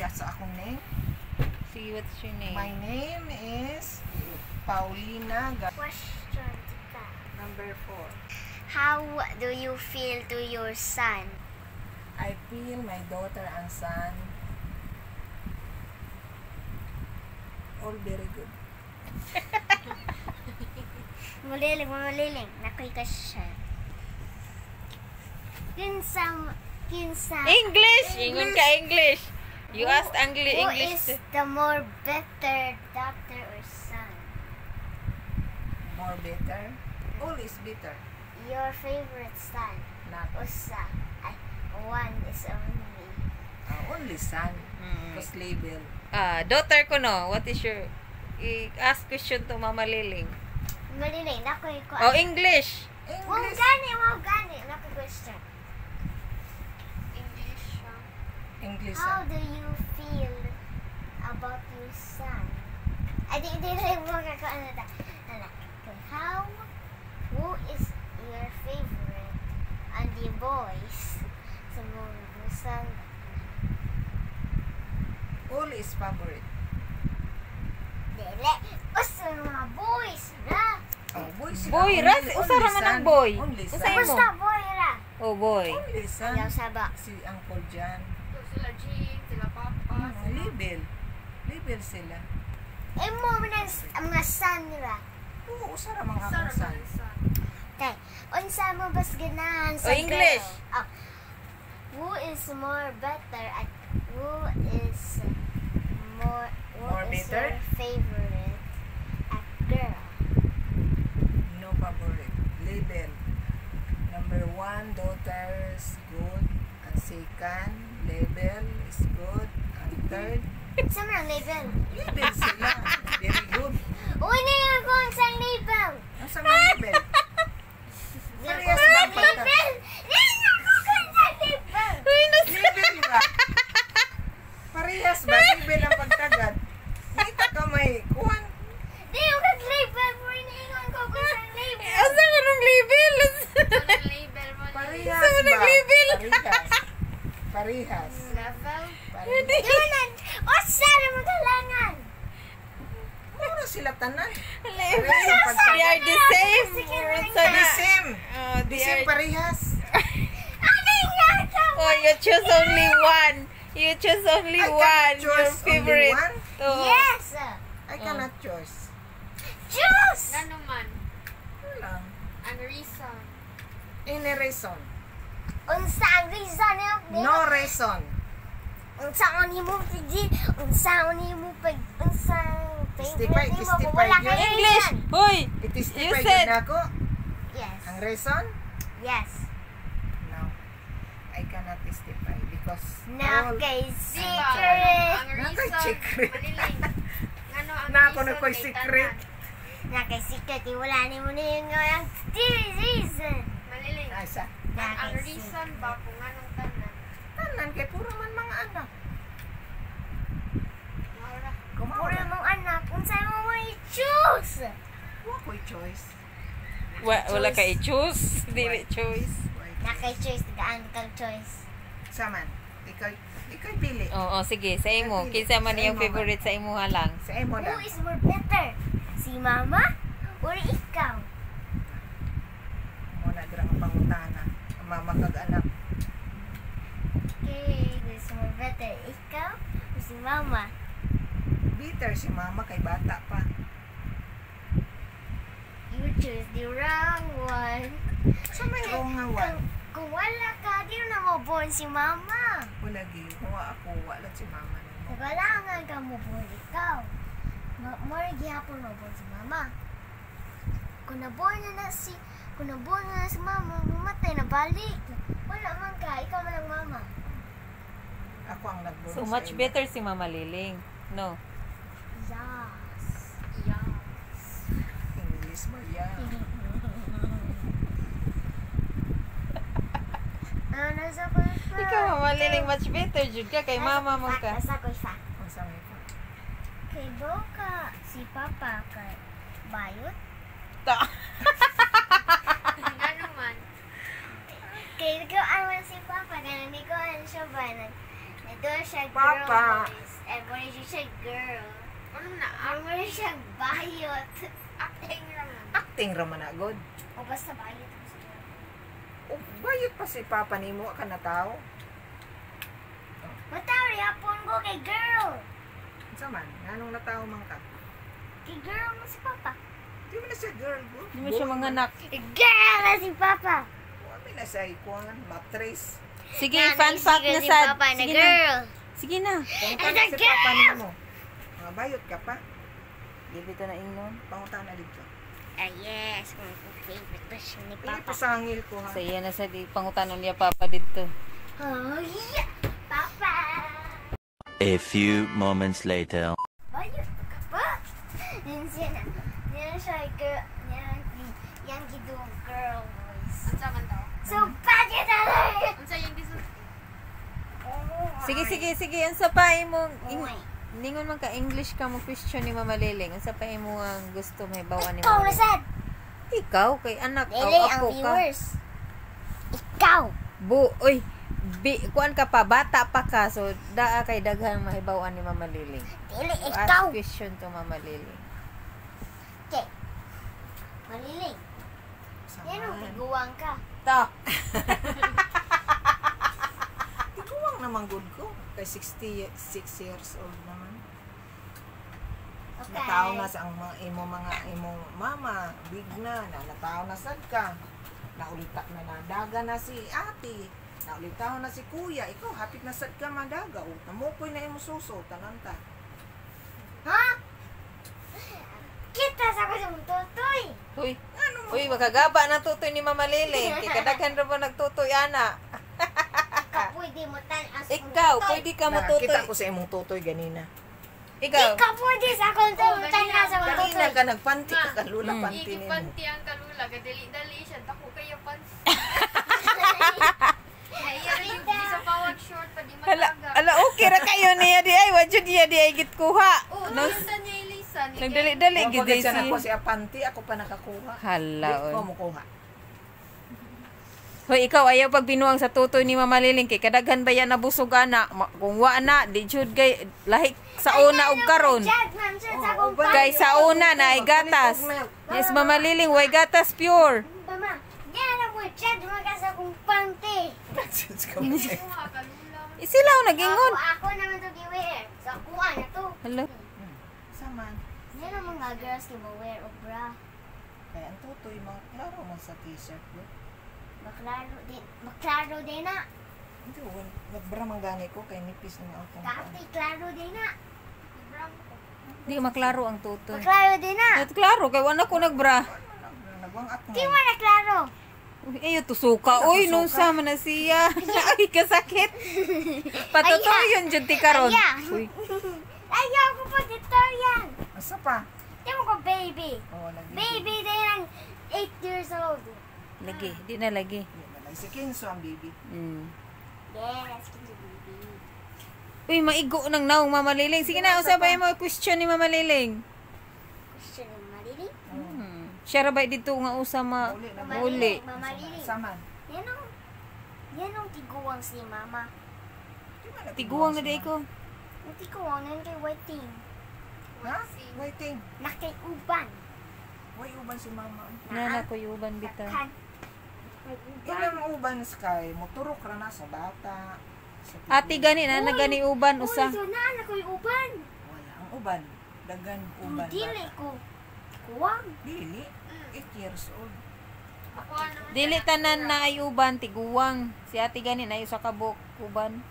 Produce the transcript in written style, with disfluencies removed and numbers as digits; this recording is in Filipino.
sa akong name. See, what's your name? My name is Paulina. Question ka. Number 4. How do you feel to your son? I feel my daughter and son all very good. Maliling. Nakita siya. Kinsa. English! Ingon ka English! You asked Who English. is the more better daughter or son? More better? All is better. Your favorite son? Not Usa. One is only. only son. Because label. Daughter ko no, what is your... ask question to Mama Liling. Maliling. Nakoy ko. Oh, English! Mau English. gani. Nakoy question. English. How do you feel about your son? Di mo kako ano ta. How? Who is your favorite and the boys sa mga son? All is favorite. Dele. Usa mga boys ra. Oh, boy, Boy, ras, usa ra man ang boy. Only Usa son. mo. Basta boy ra. Oh, boy. Only son. Ayaw saba. Si Uncle Jan. Sila Jean, sila Papa, Label. Label sila. Mo man ang mga son ra. Oo, usa ra mga akong Sarah son. Tay, unsa mo bas ganahan sa Oh, English. girl? Oh. Who is more better at who is more More is better? your favorite at girl? No favorite. Label. Number 1, daughters, good. And second, label is good. And third, Sa mga label. label sila. Very good. Uy, na yung kung sa label. Ang sa mga label. Parehas ba ang pagka- Label! Yan ako kung sa label. Label ba? Parehas ba? Label ang pagtagad. Dito ka may kuhan. Di yung kag-label mo, iniingon ko kung sa label. Asa ko nung label? Anong label mo? Parehas Sa ba? naglabel. Parehas. Parehas. Level? Parehas. Di mo na, o sana mo talangan. Mura sila tanan. Label. Parehas ang They pagtagad. are the same. Sa the same. They The same are... parehas. Ano yung ka? Oh, you choose only one. You choose only I one. cannot Your choose only favorite. one. Oh. Yes! I cannot choose. Juice! Ano man? Wala. Ang reason? Any reason. Unsa ang reason niyo? No reason. Unsa ang mo pigi? Unsa ang mo pag unsa Testify, favorite mo? testify Wala yun. ka English. reason. Hoy. It is You tipay said- na ako. Yes. Ang reason? Yes. No. I cannot testify because Na all kay Ang secret. reason? secret. Maliling. Ano ang Na ako reason na ko'y kay secret. Tanan? Na kay secret. Wala ni mo na yung reason. Maliling. Asa. Na Ang kay reason ba kung anong tanan? Tanan kay puro man mga anak. Maura. Pura mong anak. Unsa mo mo i-choose? Wa ko'y choice. Wala ka i-choose. Dili choice. Na kay choice. Tagaan kang choice. Saman. Ikaw pili. Oo, sige. Sa imo. Kinsa man yung favorite sa imo lang. Sa imo Who lang. is more better? Si mama or ikaw? Muna dira ang pangutana. Ang mama kag anak. Okay, who is more better? Ikaw o si mama? Bitter si mama kay bata pa. You choose the wrong one. Sa may wrong nga one. Kung wala ka, di na mo born si mama. Wala gi. Huwa ako. Wala si mama nimo. Kailangan ka mo born ikaw. More gihapon mo born si mama. Kung naborn na si mama, mamatay na balik. Wala man ka, ikaw man ang mama. Ako ang nagborn So sa much imo. better si Mama Liling. No. Yes. Yes. English ba yan? Ano sa ko pa? Ikaw, Mama Liling, much better. Jud ka kay mama mo ka. Nasa ko pa. Ang sa may pa. Kay Boka, si Papa kay Bayot. Ano man? Kay ko awan si Papa, ganun di ko ano siya ba Doon siya girl Papa. voice. Muna siya girl. Ano na? Muna siya bayot. Acting naman. Acting raman na god. O basta bayot ang siya. O bayot pa si Papa nimo ka na tao. Matawari hapon ko kay girl. Unsa man? Nganong natawo man ka? Kay girl mo si Papa. Di mo na siya girl. Hindi mo siya manganak. Girl na si Papa. Wala na siya ikuan, matres. Sige, Na, fun naisip fact ko na si sad. Papa na Sige na. girl. Sige na. Pangutan As a si girl! Papa nimo. Bayot ka pa. Give ito na ingnon. Pangutan na dito. Ah, yes. Kung favorite question ni Pili Papa. pa sa hangil ko ha. So, yan na sa di pangutanon niya papa dito. Oh, yeah. Papa. A few moments later. Bayot ka pa. Yan siya na. Yan siya girl. Yan gidong girl voice. Unsa man daw? So, bakit ano? Unsa yung gisulti? Sige. Unsa pa imong Uy. ningon man ka English ka mo question ni Mama Liling. Unsa pa imo ang gusto may bawan ni Ikaw Mama na Liling? sad. Ikaw kay anak Dili o ang apo ka. viewers. Ikaw. Oy, kuan ka pa bata pa ka so daa kay daghang mahibawan ni Mama Liling. Dili Ask ikaw. question to Mama Liling. Okay. Maliling. Yan ang tiguang ka. Ta. Ikuwang naman good ko. Kay 66 years old naman. Okay. Nataw na sa ang mga imo mama, big na nataw na sad ka. Naulita na nadaga na si ate. Naulitaw na si kuya. Ikaw hapit na sad ka madaga. O, namukoy na imo suso tananta. Ha? Kita sa ko sa tutoy. Uy. Uy, makagaba na tutoy ni Mama Liling. Kay kadaghan ra ba nagtutoy ana. Ikaw pwede mo tan as Ikaw, pwede ka mo Nakita tutoy. ko sa imong tutoy ganina. Ikaw. Ikaw pwede sa akong tutoy tan sa akong Ganina tutoy. ka nagpanti ka kalula panti nimo. Ikipanti ang kalula. Gadali-dali siya. Dako kayo panti. Naiya rin yung sa pawag short pa di mataga. Ala okay ra kayo niya di ay wa jud niya di ay git kuha. Oo, No, nasa niya ilisan. nagdali-dali Wa gid pagkat siya si. nako si Apanti, ako pa nakakuha. Hala Di ko oy. mo kuha. Hoy, ikaw ayaw pag binuang sa tutoy ni Mama Liling kay kadaghan ba yan nabusog ana. Kung wa na di jud kay lahi sa una ug karon. Chat man siya sa akong Kay sa una na ay gatas. Yes, Mama Liling, way gatas pure. Mama, yan ang mo chat mga sa akong panty. Kuha kalula. Isilaw nagingon. Ako naman to gi-wear. Sa kuha na to. Hala. Saman. Yan ang mga girls ki wear o bra. Kaya ang tutoy mga klaro man sa t-shirt. No? Maklaro din na. Hindi, nagbra man gani ko kay nipis na ako. Kati, klaro din na. Ibram ko. Di maklaro ang tutoy. Maklaro din na. At klaro kay wala ko nagbra. Nagwangat mo. Di mo na klaro. Uy, ayo tusuka. Uy, nung sama na siya. Ay, kasakit. Patutoy yun dyan ti karon. Aya. Uy, Ayaw ko po dito yan. Asa pa? Di mo ko baby. Oh, lagi. Baby din ang 8 years old. lagi. Di na lagi. Si Kinso ang baby. Mm. Yes, kinso baby. Uy, maigo nang naong Mama Liling. Sige na, usapay mo question ni Mama Liling. Question ni Malili. Siya ra ba dito nga usama Uli na. uli. Mama Lili. Saman. Yan ang tiguang si Mama. Tiguang na day ko. Ang tiguang nan kay Waiting. Ha? Waiting. Nakiuban. Way uban si mama. Nana ko yuban bita. Kan. Ilang uban Sky, moturok ra na sa bata. Sa Ati gani na nagani uban Uy, usa. so na ko yung uban. Wala ang uban. Dagan uban. Dili bata. ko. Kuwang. Dili. 8 years old. Ako naman. Dili tanan na ay uban tiguwang. Si ati gani na sa kabuk uban.